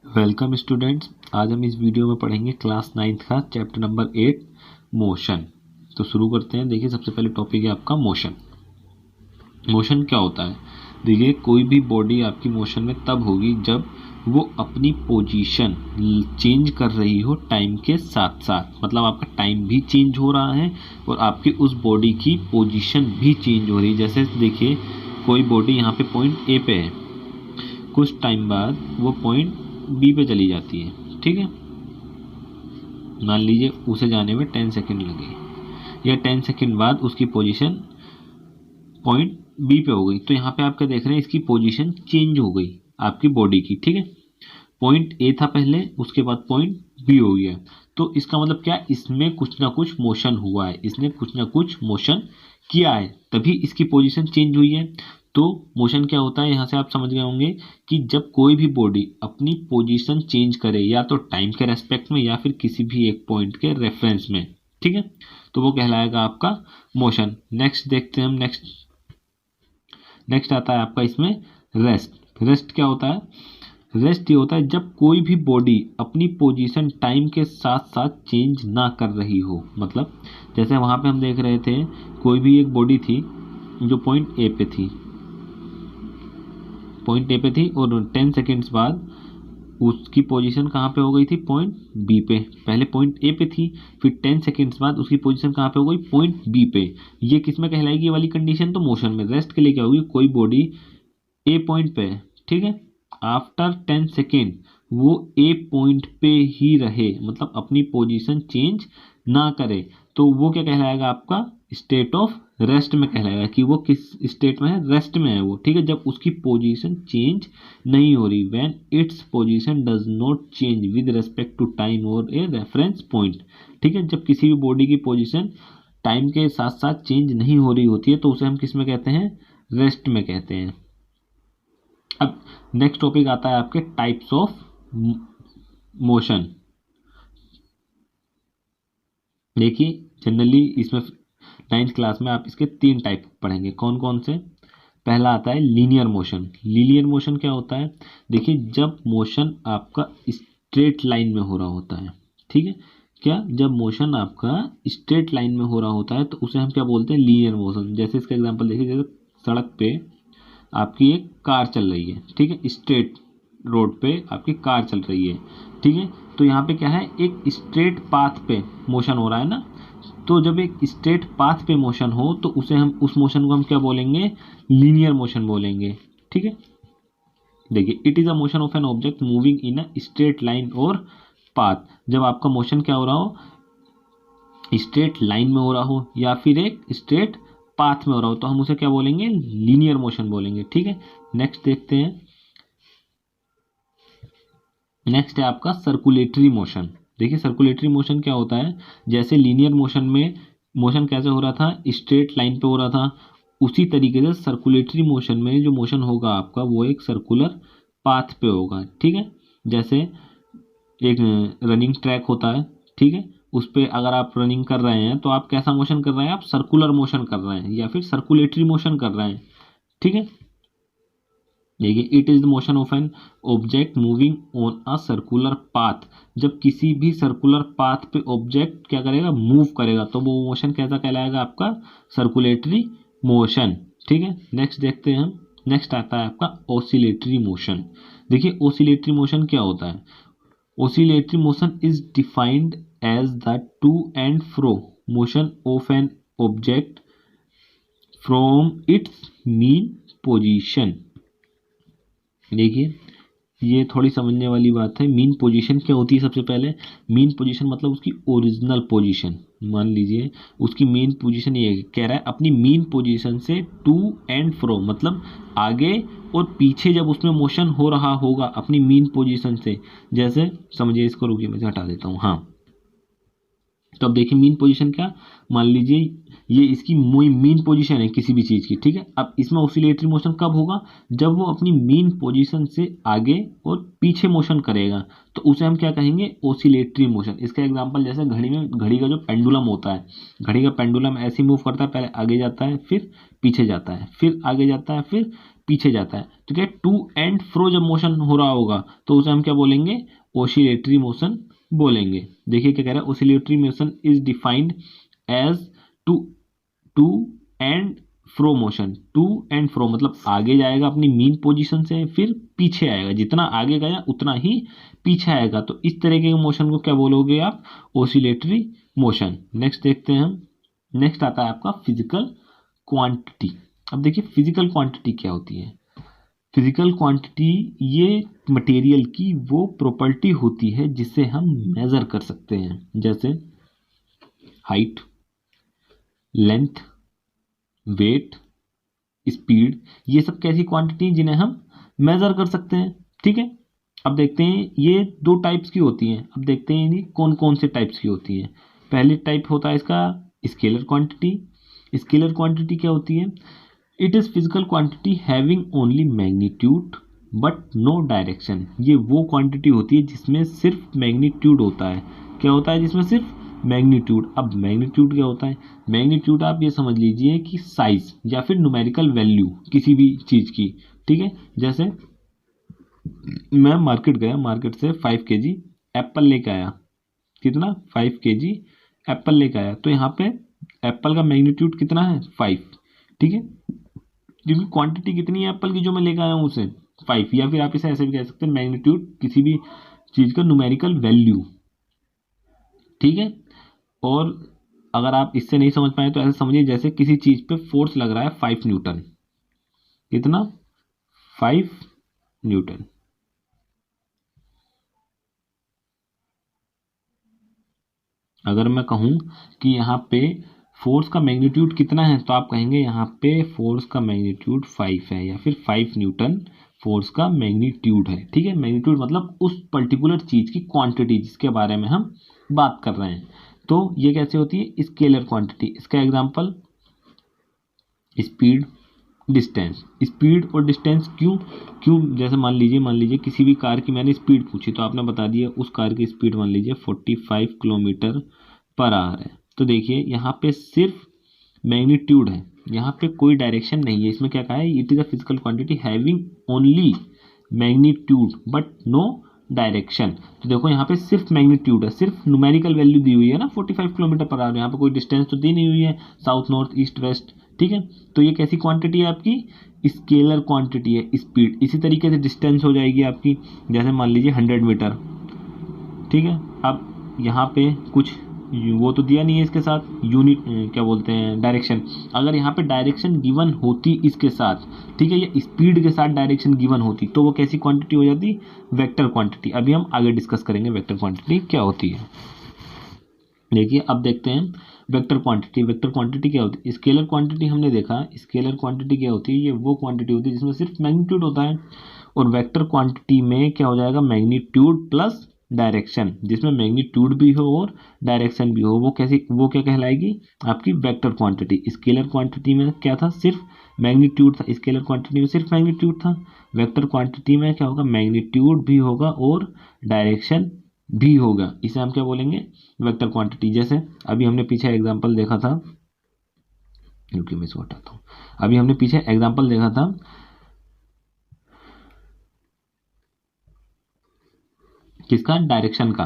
Welcome students. आज हम इस वीडियो में पढ़ेंगे क्लास 9th का चैप्टर नंबर 8 मोशन। तो शुरू करते हैं। देखिए, सबसे पहले टॉपिक है आपका मोशन। मोशन क्या होता है? देखिए, कोई भी बॉडी आपकी मोशन में तब होगी जब वो अपनी पोजीशन चेंज कर रही हो टाइम के साथ साथ। मतलब आपका टाइम भी चेंज हो रहा है और आपकी उस बॉडी की पोजीशन भी चेंज हो रही है। जैसे देखिए, कोई बॉडी यहाँ पे पॉइंट ए पे है, कुछ टाइम बाद वो पॉइंट बी पे चली जाती है। ठीक है, मान लीजिए उसे जाने में 10 सेकंड लगे या 10 सेकंड बाद उसकी पोजीशन पॉइंट बी पे हो गई। तो यहाँ पे आप क्या देख रहे हैं, इसकी पोजीशन चेंज हो गई आपकी बॉडी की। ठीक है, पॉइंट ए था पहले, उसके बाद पॉइंट बी हो गया। तो इसका मतलब क्या, इसमें कुछ ना कुछ मोशन हुआ है, इसने कुछ ना कुछ मोशन किया है, तभी इसकी पोजीशन चेंज हुई है। तो मोशन क्या होता है, यहाँ से आप समझ गए होंगे कि जब कोई भी बॉडी अपनी पोजीशन चेंज करे, या तो टाइम के रेस्पेक्ट में या फिर किसी भी एक पॉइंट के रेफरेंस में, ठीक है, तो वो कहलाएगा आपका मोशन। नेक्स्ट देखते हैं हम। नेक्स्ट आता है आपका इसमें रेस्ट। रेस्ट क्या होता है? रेस्ट ये होता है जब कोई भी बॉडी अपनी पोजीशन टाइम के साथ साथ चेंज ना कर रही हो। मतलब जैसे वहाँ पे हम देख रहे थे, कोई भी एक बॉडी थी जो पॉइंट ए पे थी, और 10 सेकेंड्स बाद उसकी पोजीशन कहाँ पे हो गई थी, पॉइंट बी पे। पहले पॉइंट ए पे थी, फिर 10 सेकेंड्स बाद उसकी पोजीशन कहाँ पे हो गई, पॉइंट बी पे। ये किस में कहलाएगी ये वाली कंडीशन? तो मोशन में। रेस्ट के लिए क्या होगी, कोई बॉडी ए पॉइंट पे है, ठीक है, आफ्टर 10 सेकेंड वो ए पॉइंट पे ही रहे, मतलब अपनी पोजीशन चेंज ना करे, तो वो क्या कहलाएगा, आपका स्टेट ऑफ रेस्ट में कहलाएगा। कि वो किस स्टेट में है, रेस्ट में है वो। ठीक है, जब उसकी पोजीशन चेंज नहीं हो रही, when its position does not change with respect to time और ए रेफरेंस पॉइंट। ठीक है, जब किसी भी बॉडी की पोजीशन टाइम के साथ साथ चेंज नहीं हो रही होती है, तो उसे हम किस में कहते हैं, रेस्ट में कहते हैं। अब नेक्स्ट टॉपिक आता है आपके टाइप्स ऑफ मोशन। देखिए, जनरली इसमें 9th क्लास में आप इसके 3 टाइप पढ़ेंगे। कौन कौन से? पहला आता है लीनियर मोशन। लीनियर मोशन क्या होता है? देखिए, जब मोशन आपका स्ट्रेट लाइन में हो रहा होता है। ठीक है, क्या, जब मोशन आपका स्ट्रेट लाइन में हो रहा होता है तो उसे हम क्या बोलते हैं, लीनियर मोशन। जैसे इसका एग्जांपल देखिए, जैसे सड़क पे आपकी एक कार चल रही है, ठीक है, स्ट्रेट रोड पे आपकी कार चल रही है। ठीक है, तो यहाँ पे क्या है, एक स्ट्रेट पाथ पे मोशन हो रहा है ना। तो जब एक स्ट्रेट पाथ पे मोशन हो तो उसे हम, उस मोशन को हम क्या बोलेंगे, लीनियर मोशन बोलेंगे। ठीक है, देखिए, it is a motion of an object moving in a straight line और पाथ। जब आपका मोशन क्या हो रहा हो, स्ट्रेट लाइन में हो रहा हो या फिर एक स्ट्रेट पाथ में हो रहा हो, तो हम उसे क्या बोलेंगे, लीनियर मोशन बोलेंगे। ठीक है, नेक्स्ट देखते हैं। नेक्स्ट है आपका सर्कुलेटरी मोशन। देखिए, सर्कुलेटरी मोशन क्या होता है, जैसे लीनियर मोशन में मोशन कैसे हो रहा था, स्ट्रेट लाइन पे हो रहा था, उसी तरीके से सर्कुलेटरी मोशन में जो मोशन होगा आपका, वो एक सर्कुलर पाथ पे होगा। ठीक है, जैसे एक रनिंग ट्रैक होता है, ठीक है, उस पर अगर आप रनिंग कर रहे हैं तो आप कैसा मोशन कर रहे हैं, आप सर्कुलर मोशन कर रहे हैं या फिर सर्कुलेटरी मोशन कर रहे हैं। ठीक है, देखिए, it is the motion of an object moving on a circular path. जब किसी भी सर्कुलर पाथ पे ऑब्जेक्ट क्या करेगा, मूव करेगा, तो वो मोशन कैसा कहलाएगा, आपका सर्कुलेटरी मोशन। ठीक है, नेक्स्ट देखते हैं हम। नेक्स्ट आता है आपका ऑसिलेटरी मोशन। देखिए, ऑसिलेटरी मोशन क्या होता है? Oscillatory motion is defined as the to and fro motion of an object from its mean position. देखिए, ये थोड़ी समझने वाली बात है। मीन पोजीशन क्या होती है? सबसे पहले मीन पोजीशन मतलब उसकी ओरिजिनल पोजीशन। मान लीजिए उसकी मेन पोजीशन ये कह रहा है, अपनी मेन पोजीशन से टू एंड फ्रो, मतलब आगे और पीछे जब उसमें मोशन हो रहा होगा अपनी मेन पोजीशन से। जैसे समझिए, इसको रुकिए, मैं हटा देता हूँ। हाँ, तो अब देखिए, मीन पोजीशन क्या, मान लीजिए ये इसकी मीन पोजीशन है किसी भी चीज़ की। ठीक है, अब इसमें ऑसिलेटरी मोशन कब होगा, जब वो अपनी मीन पोजीशन से आगे और पीछे मोशन करेगा, तो उसे हम क्या कहेंगे, ऑसिलेटरी मोशन। इसका एग्जांपल जैसे घड़ी में, घड़ी का जो पेंडुलम होता है, घड़ी का पेंडुलम ऐसे मूव करता है, पहले आगे जाता है, फिर पीछे जाता है, फिर आगे जाता है, फिर पीछे जाता है। तो क्या टू एंड फ्रो जब मोशन हो रहा होगा तो उसे हम क्या बोलेंगे, ओसिलेटरी मोशन बोलेंगे। देखिए क्या कह रहा है, oscillatory motion is defined as to to and fro motion. To and fro मतलब आगे जाएगा अपनी मीन पोजीशन से, फिर पीछे आएगा, जितना आगे गया उतना ही पीछे आएगा। तो इस तरह के मोशन को क्या बोलोगे आप, ओसिलेटरी मोशन। नेक्स्ट देखते हैं हम। नेक्स्ट आता है आपका फिजिकल क्वांटिटी। अब देखिए फिजिकल क्वांटिटी क्या होती है। फिजिकल क्वांटिटी ये मटेरियल की वो प्रॉपर्टी होती है जिसे हम मेजर कर सकते हैं, जैसे हाइट, लेंथ, वेट, स्पीड। ये सब कैसी क्वांटिटी जिन्हें हम मेजर कर सकते हैं। ठीक है, अब देखते हैं ये दो टाइप्स की होती हैं। अब देखते हैं ये कौन कौन से टाइप्स की होती हैं। पहले टाइप होता है इसका स्केलर क्वांटिटी। स्केलर क्वांटिटी क्या होती है, it is physical quantity having only magnitude but no direction. ये वो क्वांटिटी होती है जिसमें सिर्फ मैग्नीट्यूड होता है। क्या होता है जिसमें सिर्फ मैग्नीट्यूड। अब मैग्नीट्यूड क्या होता है, मैग्नीट्यूड आप ये समझ लीजिए कि साइज या फिर न्यूमेरिकल वैल्यू किसी भी चीज़ की। ठीक है, जैसे मैं मार्केट गया, मार्केट से 5 kg एप्पल लेके आया। कितना, 5 kg एप्पल लेके आया। तो यहाँ पे एप्पल का मैग्नीट्यूड कितना है, 5। ठीक है, जिनकी क्वांटिटी कितनी है एप्पल की जो मैं लेकर आया हूँ उसे 5, या फिर आप इसे ऐसे भी कह सकते हैं मैग्नीट्यूड किसी भी चीज़ का न्यूमेरिकल वैल्यू। ठीक है, और अगर आप इससे नहीं समझ पाए तो ऐसे समझिए जैसे किसी चीज़ पे फोर्स लग रहा है 5 न्यूटन। कितना, 5 न्यूटन। अगर मैं कहूँ कि यहाँ पे फोर्स का मैग्नीट्यूड कितना है तो आप कहेंगे यहाँ पे फोर्स का मैग्नीट्यूड 5 है, या फिर 5 न्यूटन फोर्स का मैग्नीट्यूड है। ठीक है, मैग्नीट्यूड मतलब उस पर्टिकुलर चीज़ की क्वांटिटी जिसके बारे में हम बात कर रहे हैं। तो ये कैसे होती है, स्केलर क्वांटिटी। इसका एग्जांपल स्पीड, डिस्टेंस। स्पीड और डिस्टेंस क्यों क्यों, जैसे मान लीजिए किसी भी कार की मैंने स्पीड पूछी तो आपने बता दिया उस कार की स्पीड मान लीजिए 45 किलोमीटर पर आवर है। तो देखिए यहाँ पे सिर्फ मैग्नीट्यूड है, यहाँ पे कोई डायरेक्शन नहीं है। इसमें क्या कहा है, it is a physical quantity having only magnitude but no direction. तो देखो यहाँ पे सिर्फ मैग्नीट्यूड है, सिर्फ न्यूमेरिकल वैल्यू दी हुई है ना 45 किलोमीटर पर आवर। यहाँ पे कोई डिस्टेंस तो दी नहीं हुई है, साउथ नॉर्थ ईस्ट वेस्ट। ठीक है, तो ये कैसी क्वांटिटी है आपकी, स्केलर क्वांटिटी है स्पीड। इसी तरीके से डिस्टेंस हो जाएगी आपकी, जैसे मान लीजिए 100 मीटर। ठीक है, अब यहाँ पे कुछ वो तो दिया नहीं है इसके साथ यूनिट, क्या बोलते हैं, डायरेक्शन। अगर यहाँ पे डायरेक्शन गिवन होती इसके साथ, ठीक है, या स्पीड के साथ डायरेक्शन गिवन होती तो वो कैसी क्वांटिटी हो जाती, वेक्टर क्वांटिटी। अभी हम आगे डिस्कस करेंगे वेक्टर क्वांटिटी क्या होती है। देखिए अब देखते हैं वेक्टर क्वांटिटी। वेक्टर क्वांटिटी क्या होती है, स्केलर क्वांटिटी हमने देखा, स्केलर क्वांटिटी क्या होती है, ये वो क्वांटिटी होती है जिसमें सिर्फ मैग्नीट्यूड होता है। और वेक्टर क्वांटिटी में क्या हो जाएगा, मैग्नीट्यूड प्लस डायरेक्शन, जिसमें मैग्नीट्यूड भी हो और डायरेक्शन भी हो, वो कैसी, वो क्या कहलाएगी आपकी वेक्टर क्वांटिटी। स्केलर क्वांटिटी में क्या था, सिर्फ मैग्नीट्यूड था। स्केलर क्वांटिटी में सिर्फ मैग्नीट्यूड था। वेक्टर क्वांटिटी में क्या होगा, मैग्नीट्यूड भी होगा और डायरेक्शन भी होगा। इसे हम क्या बोलेंगे, वेक्टर क्वांटिटी। जैसे अभी हमने पीछे एग्जांपल देखा था, रुकिए मैं इसको हटाता हूँ। अभी हमने पीछे एग्जांपल देखा था किसका, डायरेक्शन का,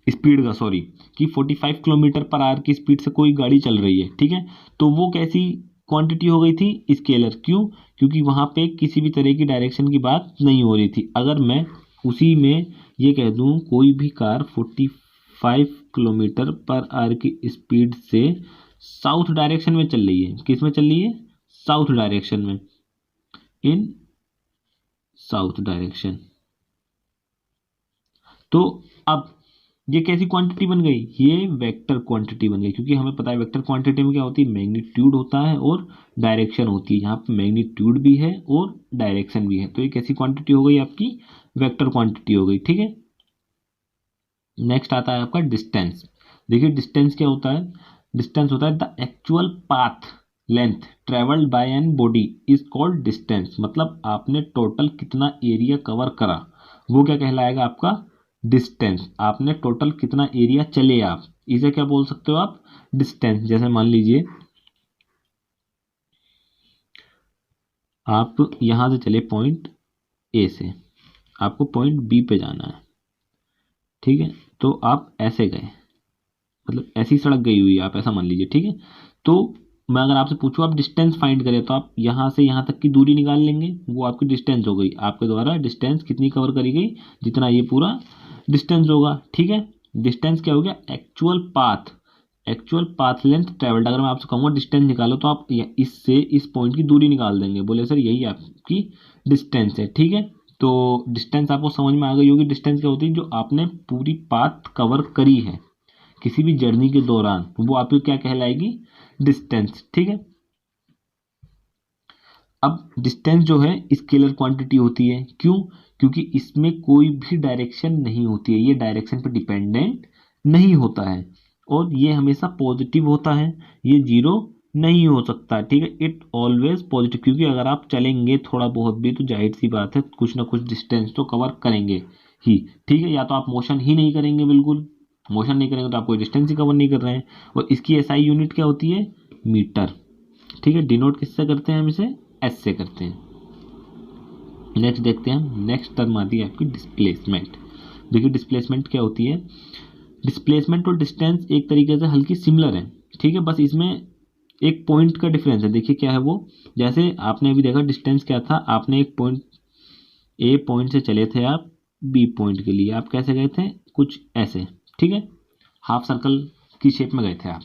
स्पीड का, सॉरी, कि 45 किलोमीटर पर आवर की स्पीड से कोई गाड़ी चल रही है। ठीक है, तो वो कैसी क्वांटिटी हो गई थी, स्केलर। क्यों, क्योंकि वहां पे किसी भी तरह की डायरेक्शन की बात नहीं हो रही थी। अगर मैं उसी में ये कह दूं कोई भी कार 45 किलोमीटर पर आवर की स्पीड से साउथ डायरेक्शन में चल रही है, किस में चल रही है, साउथ डायरेक्शन में, इन साउथ डायरेक्शन, तो अब ये कैसी क्वांटिटी बन गई, ये वेक्टर क्वांटिटी बन गई। क्योंकि हमें पता है वेक्टर क्वांटिटी में क्या होती है, मैग्नीट्यूड होता है और डायरेक्शन होती है। यहाँ पे मैग्नीट्यूड भी है और डायरेक्शन भी है, तो ये कैसी क्वांटिटी हो गई आपकी, वेक्टर क्वांटिटी हो गई। ठीक है, नेक्स्ट आता है आपका डिस्टेंस। देखिए डिस्टेंस क्या होता है, डिस्टेंस होता है the actual path length travelled by an body is called distance. मतलब आपने टोटल कितना एरिया कवर करा वो क्या कहलाएगा आपका, डिस्टेंस। आपने टोटल कितना एरिया चले आप, इसे क्या बोल सकते हो आप, डिस्टेंस। जैसे मान लीजिए आप यहाँ से चले पॉइंट ए से, आपको पॉइंट बी पे जाना है, ठीक है। तो आप ऐसे गए, मतलब ऐसी सड़क गई हुई है, आप ऐसा मान लीजिए, ठीक है। तो मैं अगर आपसे पूछूं आप डिस्टेंस फाइंड करें, तो आप यहाँ से यहाँ तक की दूरी निकाल लेंगे, वो आपकी डिस्टेंस हो गई, आपके द्वारा डिस्टेंस कितनी कवर करी गई, जितना ये पूरा डिस्टेंस होगा, ठीक है। डिस्टेंस क्या हो गया, actual path, actual path length travelled. अगर मैं आपसे कहूँगा डिस्टेंस निकालो, तो आप इससे इस पॉइंट की दूरी निकाल देंगे, बोले सर यही आपकी डिस्टेंस है, ठीक है। तो डिस्टेंस आपको समझ में आ गई होगी, डिस्टेंस क्या होती है, जो आपने पूरी पाथ कवर करी है किसी भी जर्नी के दौरान, वो आपकी क्या कहलाएगी, डिस्टेंस, ठीक है। अब डिस्टेंस जो है स्केलर क्वांटिटी होती है, क्यों, क्योंकि इसमें कोई भी डायरेक्शन नहीं होती है, ये डायरेक्शन पर डिपेंडेंट नहीं होता है, और ये हमेशा पॉजिटिव होता है, ये जीरो नहीं हो सकता, ठीक है। इट ऑलवेज पॉजिटिव, क्योंकि अगर आप चलेंगे थोड़ा बहुत भी तो जाहिर सी बात है कुछ ना कुछ डिस्टेंस तो कवर करेंगे ही, ठीक है। या तो आप मोशन ही नहीं करेंगे, बिल्कुल मोशन नहीं करेंगे तो आप कोई डिस्टेंस ही कवर नहीं कर रहे हैं। और इसकी एसआई यूनिट क्या होती है, मीटर, ठीक है। डिनोट किससे करते हैं हम इसे, एस से करते हैं। नेक्स्ट देखते हैं हम, नेक्स्ट टर्म आती है आपकी डिस्प्लेसमेंट। देखिए डिस्प्लेसमेंट क्या होती है, डिस्प्लेसमेंट और डिस्टेंस एक तरीके से हल्की सिमिलर है, ठीक है, बस इसमें एक पॉइंट का डिफरेंस है। देखिए क्या है वो, जैसे आपने अभी देखा डिस्टेंस क्या था, आपने एक पॉइंट ए पॉइंट से चले थे आप बी पॉइंट के लिए, आप कैसे गए थे, कुछ ऐसे, ठीक है, हाफ सर्कल की शेप में गए थे आप।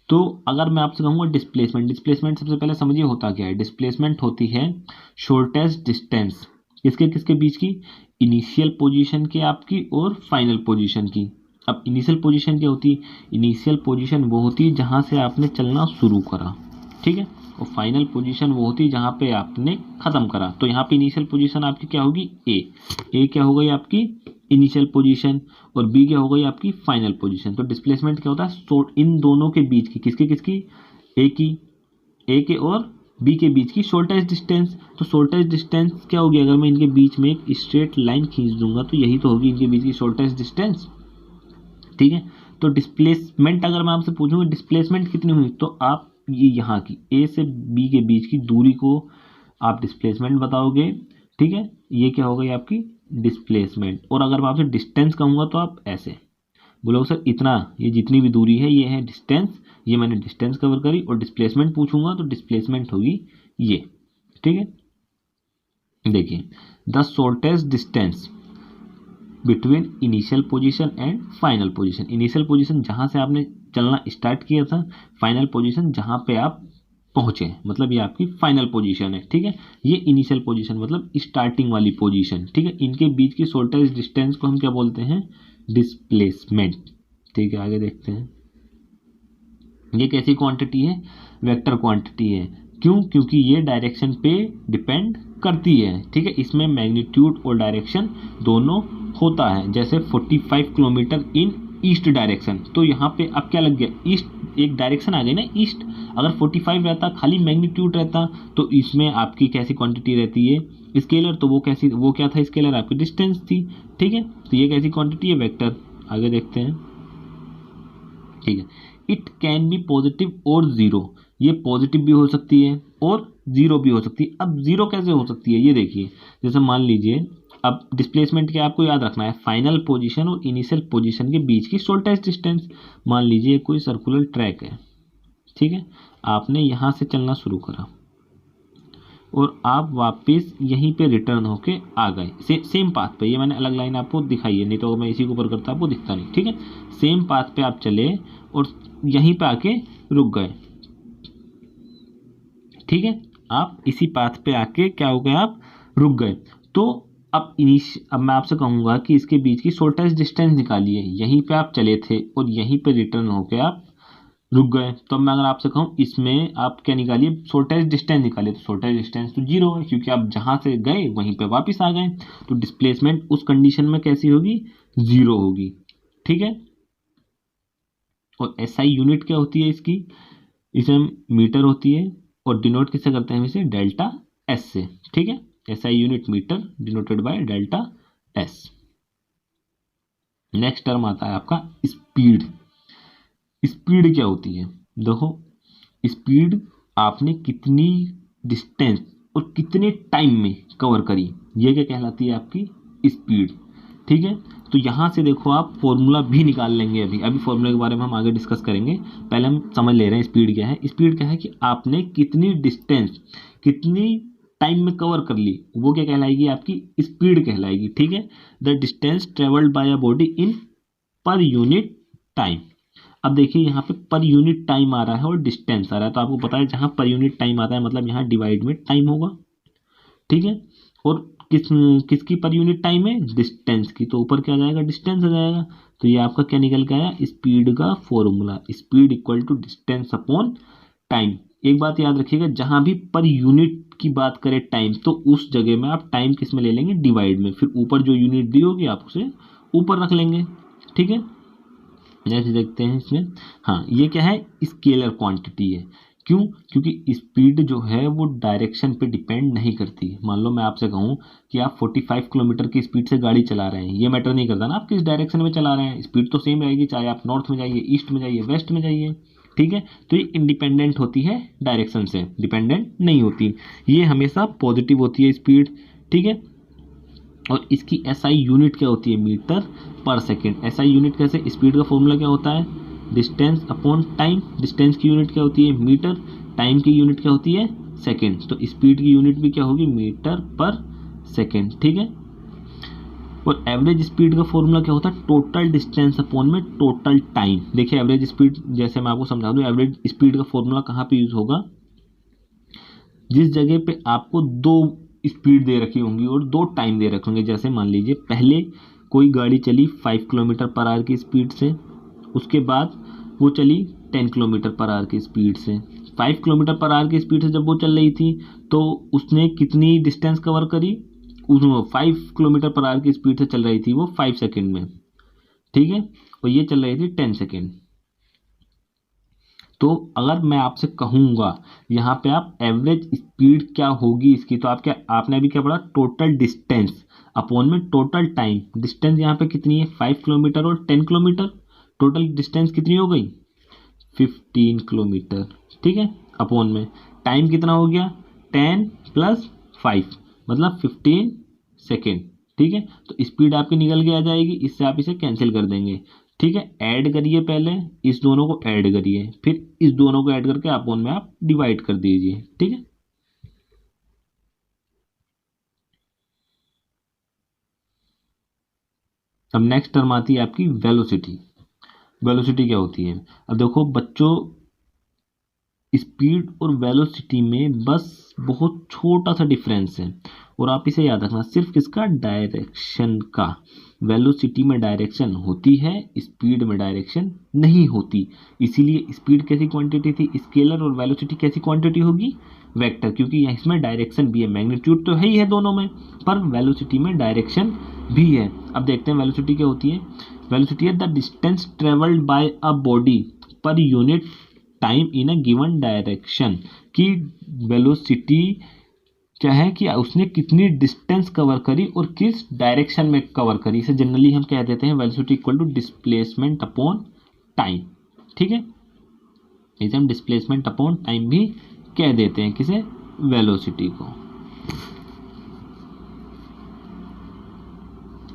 तो अगर मैं आपसे कहूँगा डिस्प्लेसमेंट, डिस्प्लेसमेंट सबसे पहले समझिए होता क्या है। डिस्प्लेसमेंट होती है शॉर्टेस्ट डिस्टेंस किसके किसके बीच की, इनिशियल पोजीशन के आपकी और फाइनल पोजीशन की। अब इनिशियल पोजीशन क्या होती है, इनिशियल पोजीशन वो होती है जहाँ से आपने चलना शुरू करा, ठीक है, और फाइनल पोजीशन वो होती है जहाँ पे आपने ख़त्म करा। तो यहाँ पे इनिशियल पोजीशन आपकी क्या होगी, ए क्या हो गई आपकी इनिशियल पोजीशन, और बी क्या हो गई आपकी फाइनल पोजीशन। तो डिस्प्लेसमेंट क्या होता है, इन दोनों के बीच की, किसके किसकी, ए के और बी के बीच की शॉर्टेस्ट डिस्टेंस। तो शॉर्टेस्ट डिस्टेंस क्या होगी, अगर मैं इनके बीच में एक स्ट्रेट लाइन खींच दूंगा तो यही तो होगी इनके बीच की शॉर्टेस्ट डिस्टेंस, ठीक है। तो डिस्प्लेसमेंट अगर मैं आपसे पूछूंगा डिस्प्लेसमेंट कितनी हुई, तो आप ये यहाँ की ए से बी के बीच की दूरी को आप डिस्प्लेसमेंट बताओगे, ठीक है। ये क्या हो गई आपकी डिस्प्लेसमेंट। और अगर मैं आपसे डिस्टेंस कहूँगा तो आप ऐसे बोलोगे सर इतना, ये जितनी भी दूरी है ये है डिस्टेंस, ये मैंने डिस्टेंस कवर करी, और डिस्प्लेसमेंट पूछूंगा तो डिस्प्लेसमेंट होगी ये, ठीक है। देखिए the shortest distance between initial position and final position, initial position जहाँ से आपने चलना स्टार्ट किया था, फाइनल पोजीशन जहाँ पे आप पहुँचे, मतलब ये आपकी फाइनल पोजीशन है, ठीक है। ये इनिशियल पोजीशन मतलब स्टार्टिंग वाली पोजीशन, ठीक है। इनके बीच की शॉर्टेस्ट डिस्टेंस को हम क्या बोलते हैं, डिस्प्लेसमेंट, ठीक है। आगे देखते हैं, ये कैसी क्वांटिटी है, वेक्टर क्वांटिटी है, क्यों, क्योंकि ये डायरेक्शन पे डिपेंड करती है, ठीक है। इसमें मैग्नीट्यूड और डायरेक्शन दोनों होता है। जैसे 45 किलोमीटर इन ईस्ट डायरेक्शन, तो यहाँ पे अब क्या लग गया, ईस्ट एक डायरेक्शन आ गई ना ईस्ट। अगर 45 रहता खाली मैग्नीट्यूड रहता तो इसमें आपकी कैसी क्वांटिटी रहती है, स्केलर, तो वो कैसी, वो क्या था स्केलर, आपकी डिस्टेंस थी, ठीक है। तो ये कैसी क्वांटिटी है, वेक्टर। आगे देखते हैं, ठीक है। इट कैन बी पॉजिटिव और जीरो, ये पॉजिटिव भी हो सकती है और जीरो भी हो सकती है। अब जीरो कैसे हो सकती है, ये देखिए, जैसे मान लीजिए अब डिस्प्लेसमेंट के आपको याद रखना है फाइनल पोजीशन और इनिशियल पोजीशन के बीच की शॉर्टेस्ट डिस्टेंस। मान लीजिए कोई सर्कुलर ट्रैक है, ठीक है, आपने यहाँ से चलना शुरू करा और आप वापस यहीं पे रिटर्न होके आ गए, सेम पाथ पे। ये मैंने अलग लाइन आपको दिखाई है, नहीं तो मैं इसी के ऊपर करता आपको दिखता नहीं, ठीक है। सेम पाथ पे आप चले और यहीं पे आके रुक गए, ठीक है। आप इसी पाथ पे आके क्या हो गए, आप रुक गए। तो अब मैं आपसे कहूंगा कि इसके बीच की शॉर्टेस्ट डिस्टेंस निकालिए, यहीं पे आप चले थे और यहीं पे रिटर्न होके आप रुक गए। तो मैं अगर आपसे कहूँ इसमें आप क्या निकालिए, शॉर्टेस्ट डिस्टेंस निकालिए, तो शॉर्टेस्ट डिस्टेंस तो जीरो है, क्योंकि आप जहाँ से गए वहीं पे वापस आ गए। तो डिस्प्लेसमेंट उस कंडीशन में कैसी होगी, जीरो होगी, ठीक है। और एसआई यूनिट क्या होती है इसकी, इसे मीटर होती है, और डिनोट किससे करते हैं हम इसे, डेल्टा एस से, ठीक है। SI unit metre denoted by delta S. Next term आता है आपका स्पीड। स्पीड क्या होती है, देखो स्पीड आपने कितनी डिस्टेंस और कितने टाइम में कवर करी, ये क्या कहलाती है आपकी स्पीड। ठीक है, तो यहाँ से देखो आप फॉर्मूला भी निकाल लेंगे। अभी फॉर्मूला के बारे में हम आगे डिस्कस करेंगे, पहले हम समझ ले रहे हैं स्पीड क्या है। स्पीड क्या है कि आपने कितनी डिस्टेंस कितनी टाइम में कवर कर ली, वो क्या कहलाएगी आपकी स्पीड कहलाएगी। ठीक है, the distance travelled by a body in per unit time. अब देखिए यहाँ पे पर यूनिट टाइम आ रहा है और डिस्टेंस आ रहा है, तो आपको पता है जहाँ पर यूनिट टाइम आता है मतलब यहाँ डिवाइड में टाइम होगा। ठीक है, और किसकी पर यूनिट टाइम है, डिस्टेंस की, तो ऊपर क्या आ जाएगा, डिस्टेंस आ जाएगा। तो ये आपका क्या निकल के आया, स्पीड का formula, speed equal to distance upon time. एक बात याद रखिएगा, जहां भी पर यूनिट की बात करें टाइम, तो उस जगह में आप टाइम किस में ले लेंगे, डिवाइड में, फिर ऊपर जो यूनिट दी होगी आप उसे ऊपर रख लेंगे। ठीक है, जैसे देखते हैं इसमें, हाँ ये क्या है, स्केलर क्वांटिटी है। क्यों, क्योंकि स्पीड जो है वो डायरेक्शन पे डिपेंड नहीं करती। मान लो मैं आपसे कहूँ कि आप 45 किलोमीटर की स्पीड से गाड़ी चला रहे हैं, ये मैटर नहीं करता ना आप किस डायरेक्शन में चला रहे हैं, स्पीड तो सेम रहेगी, चाहे आप नॉर्थ में जाइए, ईस्ट में जाइए, वेस्ट में जाइए। ठीक है, तो ये इंडिपेंडेंट होती है डायरेक्शन से, डिपेंडेंट नहीं होती, ये हमेशा पॉजिटिव होती है स्पीड। ठीक है, और इसकी एसआई यूनिट क्या होती है, मीटर पर सेकेंड। एसआई यूनिट कैसे, स्पीड का फॉर्मूला क्या होता है, डिस्टेंस अपॉन टाइम। डिस्टेंस की यूनिट क्या होती है, मीटर, टाइम की यूनिट क्या होती है, सेकेंड, तो स्पीड की यूनिट भी क्या होगी, मीटर पर सेकेंड। ठीक है, और एवरेज स्पीड का फॉर्मूला क्या होता है, टोटल डिस्टेंस अपॉन में टोटल टाइम। देखिए एवरेज स्पीड, जैसे मैं आपको समझा दूं, एवरेज स्पीड का फॉर्मूला कहाँ पे यूज होगा, जिस जगह पे आपको दो स्पीड दे रखी होंगी और दो टाइम दे रखे होंगे। जैसे मान लीजिए पहले कोई गाड़ी चली 5 किलोमीटर पर आवर की स्पीड से, उसके बाद वो चली 10 किलोमीटर पर आवर की स्पीड से। 5 किलोमीटर पर आवर की स्पीड से जब वो चल रही थी तो उसने कितनी डिस्टेंस कवर करी, उस 5 किलोमीटर पर आवर की स्पीड से चल रही थी वो 5 सेकेंड में। ठीक है, और ये चल रही थी 10 सेकेंड। तो अगर मैं आपसे कहूँगा यहाँ पे आप एवरेज स्पीड क्या होगी इसकी, तो आप क्या, आपने अभी क्या पढ़ा, टोटल डिस्टेंस अपॉन में टोटल टाइम। डिस्टेंस यहाँ पे कितनी है, 5 किलोमीटर और 10 किलोमीटर, टोटल डिस्टेंस कितनी हो गई, 15 किलोमीटर। ठीक है, अपॉन में टाइम कितना हो गया, 10 + 5 मतलब 15 सेकेंड। ठीक है, तो स्पीड आपकी निकल के आ जाएगी, इससे आप इसे कैंसिल कर देंगे। ठीक है, ऐड करिए, पहले इस दोनों को ऐड करिए, फिर इस दोनों को ऐड करके अपॉन में आप डिवाइड कर दीजिए। ठीक है, अब नेक्स्ट टर्म आती है आपकी वेलोसिटी। वेलोसिटी क्या होती है, अब देखो बच्चों, स्पीड और वेलोसिटी में बस बहुत छोटा सा डिफरेंस है, और आप इसे याद रखना, सिर्फ किसका, डायरेक्शन का। वेलोसिटी में डायरेक्शन होती है, स्पीड में डायरेक्शन नहीं होती। इसीलिए स्पीड कैसी क्वांटिटी थी, स्केलर, और वेलोसिटी कैसी क्वांटिटी होगी, वेक्टर, क्योंकि इसमें डायरेक्शन भी है, मैग्नीट्यूड तो है ही है दोनों में, पर वेलोसिटी में डायरेक्शन भी है। अब देखते हैं वेलोसिटी क्या होती है। वेलोसिटी है the distance travelled by a body per unit time in a given direction. की वेलोसिटी क्या है कि उसने कितनी डिस्टेंस कवर करी और किस डायरेक्शन में कवर करी, इसे जनरली हम कह देते हैं velocity equal to displacement upon time. ठीक है, इसे हम डिस्प्लेसमेंट अपॉन टाइम भी कह देते हैं, किसे, वेलोसिटी को।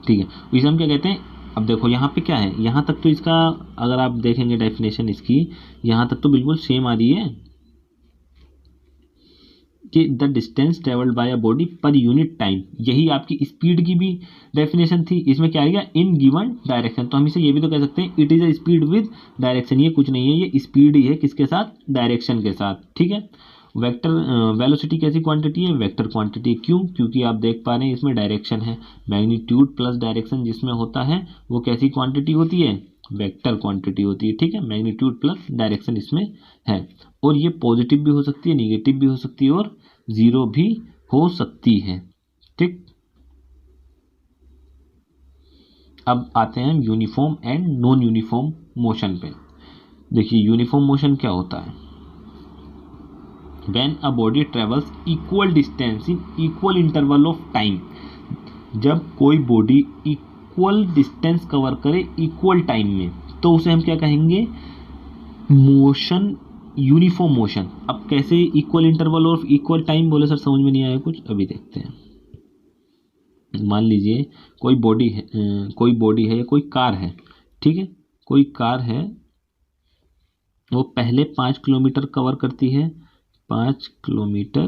ठीक है, इसे हम क्या कहते हैं, अब देखो यहाँ पे क्या है, यहाँ तक तो इसका अगर आप देखेंगे डेफिनेशन इसकी, यहाँ तक तो बिल्कुल सेम आ रही है कि the distance travelled by a body per unit time, यही आपकी स्पीड की भी डेफिनेशन थी। इसमें क्या आ गया, इन गिवन डायरेक्शन, तो हम इसे ये भी तो कह सकते हैं, it is a speed with direction. ये कुछ नहीं है, ये स्पीड ही है, किसके साथ, डायरेक्शन के साथ। ठीक है, वेक्टर वेलोसिटी कैसी क्वांटिटी है, वेक्टर क्वांटिटी। क्यों, क्योंकि आप देख पा रहे हैं इसमें डायरेक्शन है, मैग्नीट्यूड प्लस डायरेक्शन जिसमें होता है वो कैसी क्वांटिटी होती है, वेक्टर क्वांटिटी होती है। ठीक है, मैग्नीट्यूड प्लस डायरेक्शन इसमें है, और ये पॉजिटिव भी हो सकती है, निगेटिव भी हो सकती है, और जीरो भी हो सकती है। ठीक, अब आते हैं uniform and non uniform motion पे। देखिए यूनिफॉर्म मोशन क्या होता है, when a body travels equal distance in equal interval of time। जब कोई बॉडी इक्वल डिस्टेंस कवर करे इक्वल टाइम में, तो उसे हम क्या कहेंगे, मोशन यूनिफॉर्म मोशन। अब कैसे इक्वल इंटरवल और इक्वल टाइम बोले सर, समझ में नहीं आया कुछ, अभी देखते हैं। मान लीजिए कोई बॉडी है, या कोई कार है, ठीक है, कोई कार है, वो पहले 5 किलोमीटर कवर करती है, 5 किलोमीटर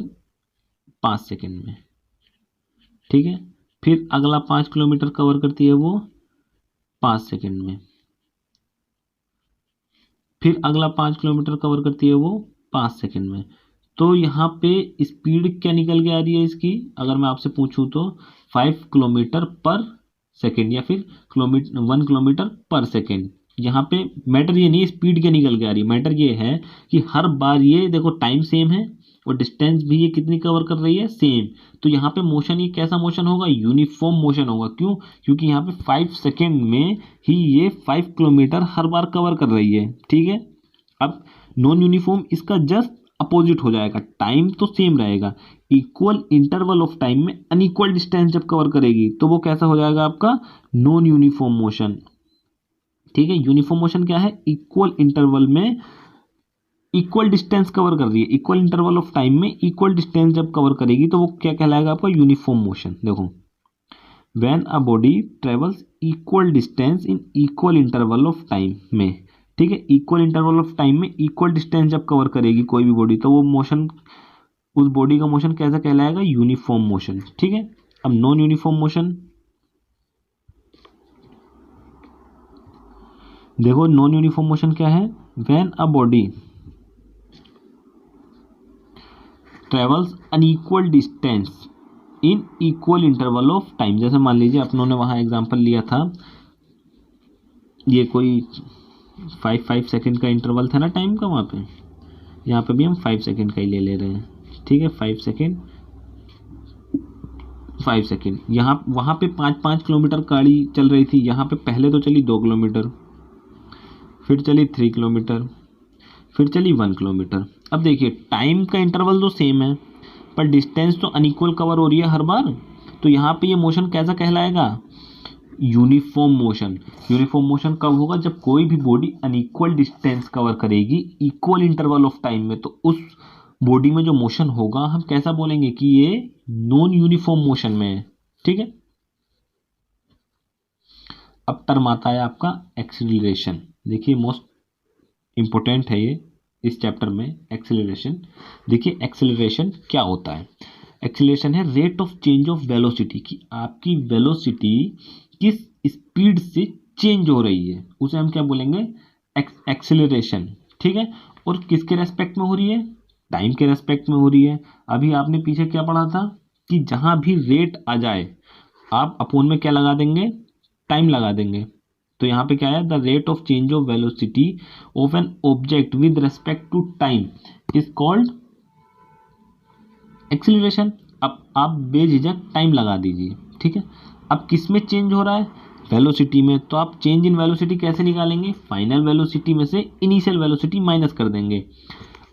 5 सेकेंड में, ठीक है। फिर अगला 5 किलोमीटर कवर करती है वो 5 सेकेंड में, फिर अगला 5 किलोमीटर कवर करती है वो 5 सेकेंड में। तो यहाँ पे स्पीड क्या निकल के आ रही है इसकी, अगर मैं आपसे पूछूं तो 5 किलोमीटर पर सेकेंड, या फिर 1 किलोमीटर पर सेकेंड। यहाँ पे मैटर ये नहीं स्पीड क्या निकल के आ रही है, मैटर ये है कि हर बार ये देखो टाइम सेम है और डिस्टेंस भी ये कितनी कवर कर रही है, सेम। तो यहाँ पे मोशन ये कैसा मोशन होगा, यूनिफॉर्म मोशन होगा। क्यों? क्योंकि यहाँ पे 5 सेकेंड में ही ये 5 किलोमीटर हर बार कवर कर रही है, ठीक है। अब नॉन यूनिफॉर्म इसका जस्ट अपोजिट हो जाएगा, टाइम तो सेम रहेगा, इक्वल इंटरवल ऑफ टाइम में अनइक्वल डिस्टेंस जब कवर करेगी तो वो कैसा हो जाएगा आपका, नॉन यूनिफॉर्म मोशन, ठीक है। यूनिफॉर्म मोशन क्या है, इक्वल इंटरवल में इक्वल डिस्टेंस कवर कर रही है, इक्वल इंटरवल ऑफ टाइम में इक्वल डिस्टेंस जब कवर करेगी तो वो क्या कहलाएगा आपका, यूनिफॉर्म मोशन। देखो, when a body travels equal distance in equal interval of time में, ठीक है, इक्वल इंटरवल ऑफ टाइम में इक्वल डिस्टेंस जब कवर करेगी कोई भी बॉडी, तो वो मोशन, उस बॉडी का मोशन कैसा कहलाएगा, यूनिफॉर्म मोशन, ठीक है। अब नॉन यूनिफॉर्म मोशन देखो, नॉन यूनिफॉर्म मोशन क्या है, when a body travels unequal distance in equal interval of time. जैसे मान लीजिए अपनों ने वहाँ एग्जांपल लिया था, ये कोई 5 सेकेंड का इंटरवल था ना टाइम का, वहाँ पे, यहाँ पे भी हम 5 सेकेंड का ही ले रहे हैं, ठीक है। 5 सेकेंड, 5 सेकेंड, यहाँ वहाँ पे 5-5 किलोमीटर गाड़ी चल रही थी, यहाँ पे पहले तो चली 2 किलोमीटर, फिर चली 3 किलोमीटर, फिर चली 1 किलोमीटर। अब देखिए टाइम का इंटरवल तो सेम है पर डिस्टेंस तो अनइक्वल कवर हो रही है हर बार, तो यहाँ पे ये मोशन कैसा कहलाएगा, यूनिफॉर्म मोशन। यूनिफॉर्म मोशन कब होगा, जब कोई भी बॉडी अनइक्वल डिस्टेंस कवर करेगी इक्वल इंटरवल ऑफ टाइम में, तो उस बॉडी में जो मोशन होगा हम कैसा बोलेंगे कि ये नॉन यूनिफॉर्म मोशन में है, ठीक है। अब टर्म आता है आपका एक्सीलरेशन। देखिए मोस्ट इंपॉर्टेंट है ये इस चैप्टर में, एक्सेलरेशन। देखिए एक्सेलरेशन क्या होता है, एक्सेलरेशन है rate of change of velocity, कि आपकी वेलोसिटी किस स्पीड से चेंज हो रही है, उसे हम क्या बोलेंगे, एक्सेलरेशन, ठीक है। और किसके रेस्पेक्ट में हो रही है, टाइम के रेस्पेक्ट में हो रही है। अभी आपने पीछे क्या पढ़ा था कि जहां भी रेट आ जाए आप अपोन में क्या लगा देंगे, टाइम लगा देंगे। तो यहाँ पे क्या है, the rate of change of velocity of an object with respect to time is called acceleration. अब आप बेझिझक टाइम लगा दीजिए, ठीक है। अब किस में चेंज हो रहा है, वेलोसिटी में, तो आप चेंज इन वेलोसिटी कैसे निकालेंगे, फाइनल वेलोसिटी में से इनिशियल वेलोसिटी माइनस कर देंगे।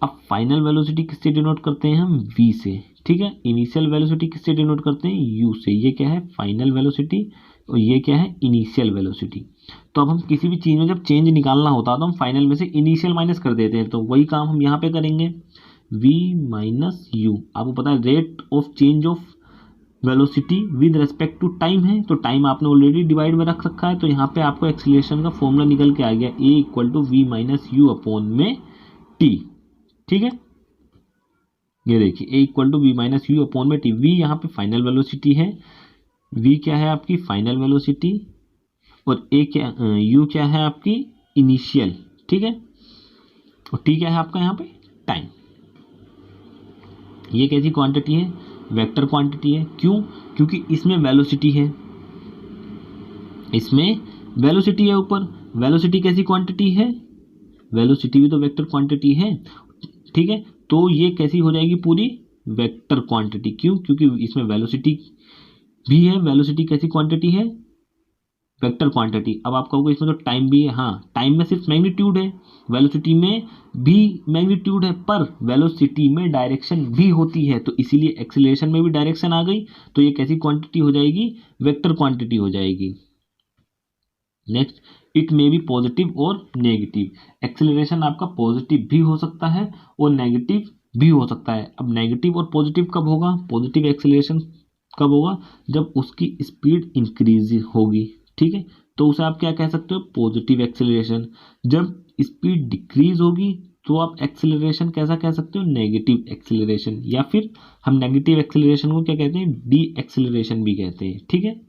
अब फाइनल वेलोसिटी किससे डिनोट करते हैं हम, v से, ठीक है। इनिशियल वेलोसिटी किससे डिनोट करते हैं, u से। ये क्या है, फाइनल वेलोसिटी, और ये क्या है, इनिशियल वेलोसिटी। तो अब हम किसी भी चीज़ में जब चेंज निकालना होता है तो हम फाइनल में से इनिशियल माइनस कर देते हैं, तो वही काम हम यहाँ पे करेंगे, v माइनस यू। आपको पता है rate of change of velocity with respect to time है, तो टाइम आपने ऑलरेडी डिवाइड में रख रखा है, तो यहाँ पे आपको एक्सीलरेशन का फॉर्मूला निकल के आ गया, a equal to v minus u upon में t, ठीक है। ये देखिए a equal to v minus u upon में t, v यहाँ पे फाइनल वेलोसिटी है, v क्या है आपकी फाइनल वेलोसिटी, और a क्या, u क्या है आपकी इनिशियल, ठीक है, और t क्या है आपका यहाँ पे टाइम। ये कैसी क्वांटिटी है, वेक्टर क्वांटिटी है। क्यों, क्योंकि इसमें वेलोसिटी है, इसमें वेलोसिटी है ऊपर। वेलोसिटी कैसी क्वांटिटी है, वेलोसिटी भी तो वेक्टर क्वांटिटी है, ठीक है। तो ये कैसी हो जाएगी पूरी वेक्टर क्वांटिटी, क्यों, क्योंकि इसमें वेलोसिटी भी है, वेलोसिटी कैसी क्वांटिटी है, वेक्टर क्वांटिटी। अब आप कहोगे इसमें तो टाइम भी है, हाँ टाइम में सिर्फ मैग्नीट्यूड है, वेलोसिटी में भी मैग्नीट्यूड है, पर वेलोसिटी में डायरेक्शन भी होती है, तो इसीलिए एक्सीलरेशन में भी डायरेक्शन आ गई, तो ये कैसी क्वांटिटी हो जाएगी, वेक्टर क्वांटिटी हो जाएगी। Next it may be positive और नेगेटिव। एक्सेलरेशन आपका पॉजिटिव भी हो सकता है और नेगेटिव भी हो सकता है। अब नेगेटिव और पॉजिटिव कब होगा, पॉजिटिव एक्सेलरेशन कब होगा, जब उसकी स्पीड इंक्रीज होगी, ठीक है, तो उसे आप क्या कह सकते हो, पॉजिटिव एक्सेलरेशन। जब स्पीड डिक्रीज होगी तो आप एक्सेलरेशन कैसा कह सकते हो, नेगेटिव एक्सेलरेशन, या फिर हम नेगेटिव एक्सेलरेशन को क्या कहते हैं, डी एक्सेलरेशन भी कहते हैं, ठीक है।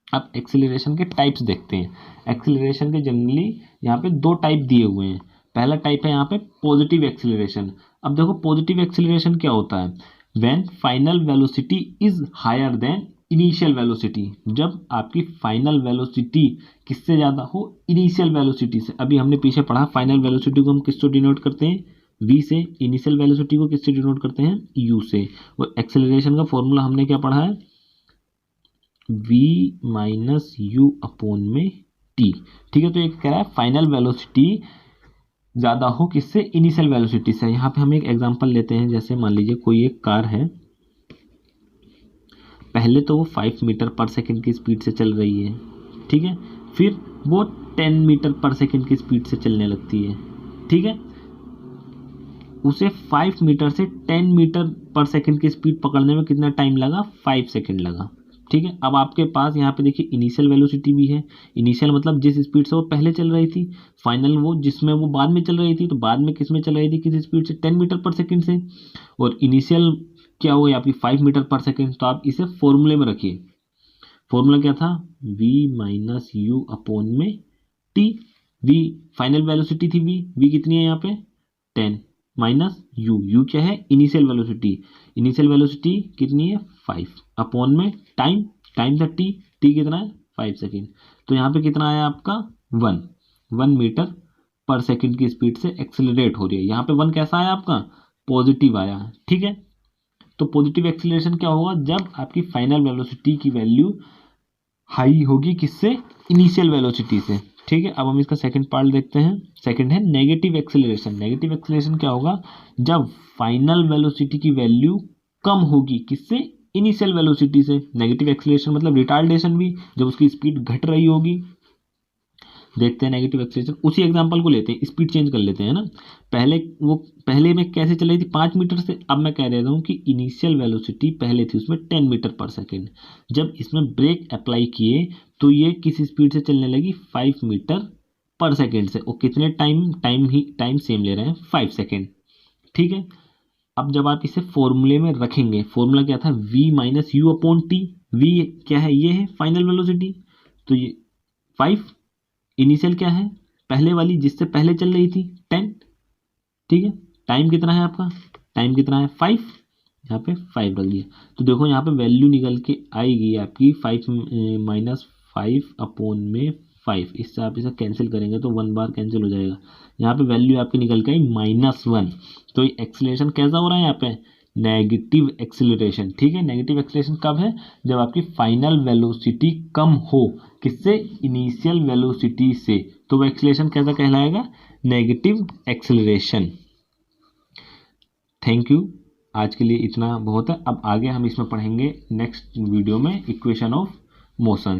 अब एक्सेलरेशन के टाइप्स देखते हैं। एक्सेलरेशन के जनरली यहाँ पे दो टाइप दिए हुए हैं। पहला टाइप है यहाँ पे पॉजिटिव एक्सेलरेशन। अब देखो पॉजिटिव एक्सेलरेशन क्या होता है, when final velocity is higher than initial velocity. जब आपकी फाइनल वेलोसिटी किससे ज़्यादा हो, इनिशियल वेलोसिटी से। अभी हमने पीछे पढ़ा फाइनल वेलोसिटी को हम किससे डिनोट करते हैं, v से, इनिशियल वेलोसिटी को किससे डिनोट करते हैं, u से। और एक्सेलरेशन का फॉर्मूला हमने क्या पढ़ा है, v माइनस यू अपॉन में t, ठीक है। तो एक कह रहा है फाइनल वेलोसिटी ज़्यादा हो किससे, इनिशियल वेलोसिटी से। यहाँ पे हम एक एग्जांपल लेते हैं, जैसे मान लीजिए कोई एक कार है, पहले तो वो 5 मीटर पर सेकंड की स्पीड से चल रही है, ठीक है, फिर वो 10 मीटर पर सेकंड की स्पीड से चलने लगती है, ठीक है। उसे 5 मीटर से 10 मीटर पर सेकंड की स्पीड पकड़ने में कितना टाइम लगा, 5 सेकंड लगा, ठीक है। अब आपके पास यहाँ पे देखिए इनिशियल वेलोसिटी भी है। इनिशियल मतलब जिस स्पीड से वो पहले चल रही थी, फाइनल वो जिसमें वो बाद में चल रही थी, तो बाद में किस में चल रही थी, किस स्पीड से, 10 मीटर पर सेकंड से। और इनिशियल क्या हुई आपकी, 5 मीटर पर सेकंड। तो आप इसे फॉर्मूले में रखिए। फॉर्मूला क्या था, v माइनस यू अपॉन में t। v फाइनल वेलोसिटी थी, v कितनी है यहाँ पे 10, माइनस u क्या है, इनिशियल वेलोसिटी। इनिशियल वेलोसिटी कितनी है 5, अपॉन में टाइम था t कितना है 5 सेकेंड। तो यहाँ पे कितना आया आपका 1 मीटर पर सेकेंड की स्पीड से एक्सेलरेट हो रही है। यहाँ पे 1 कैसा आया आपका, पॉजिटिव आया, ठीक है। तो पॉजिटिव एक्सेलरेशन क्या होगा, जब आपकी फाइनल वेलोसिटी की वैल्यू हाई होगी किससे, इनिशियल वेलोसिटी से, ठीक है। अब हम इसका सेकंड पार्ट देखते हैं। सेकंड है नेगेटिव एक्सेलरेशन। नेगेटिव एक्सेलरेशन क्या होगा, जब फाइनल वेलोसिटी की वैल्यू कम होगी किससे, इनिशियल वेलोसिटी से। नेगेटिव एक्सेलरेशन मतलब रिटार्डेशन भी, जब उसकी स्पीड घट रही होगी। देखते हैं नेगेटिव एक्सेलरेशन, उसी एग्जांपल को लेते हैं, स्पीड चेंज कर लेते हैं ना। पहले में कैसे चल रही थी 5 मीटर से, अब मैं कह रहा हूँ कि इनिशियल वेलोसिटी पहले थी उसमें 10 मीटर पर सेकेंड। जब इसमें ब्रेक अप्लाई किए तो ये किस स्पीड से चलने लगी, 5 मीटर पर सेकेंड से। और कितने टाइम सेम ले रहे हैं, 5 सेकेंड, ठीक है। अब जब आप इसे फॉर्मूले में रखेंगे, फॉर्मूला क्या था, v minus u upon T. v क्या है, ये है फाइनल वेलोसिटी, तो ये 5, इनिशियल क्या है, पहले वाली जिससे पहले चल रही थी 10, ठीक है। टाइम कितना है आपका, टाइम कितना है 5, यहाँ पे 5 रख दिया। तो देखो यहाँ पे वैल्यू निकल के आएगी आपकी 5 माइनस 5 अपॉन में 5। इससे आप इसे कैंसिल करेंगे तो 1 बार कैंसिल हो जाएगा। यहाँ पे वैल्यू आपकी निकल के आई -1। तो एक्सेलरेशन कैसा हो रहा है यहाँ पे, नेगेटिव एक्सेलरेशन, ठीक है। नेगेटिव एक्सेलरेशन कब है, जब आपकी फाइनल वेलोसिटी कम हो किससे, इनिशियल वेलोसिटी से। तो वो एक्सेलरेशन कैसा कहलाएगा, नेगेटिव एक्सेलरेशन। थैंक यू, आज के लिए इतना बहुत है। अब आगे हम इसमें पढ़ेंगे नेक्स्ट वीडियो में इक्वेशन ऑफ मोशन।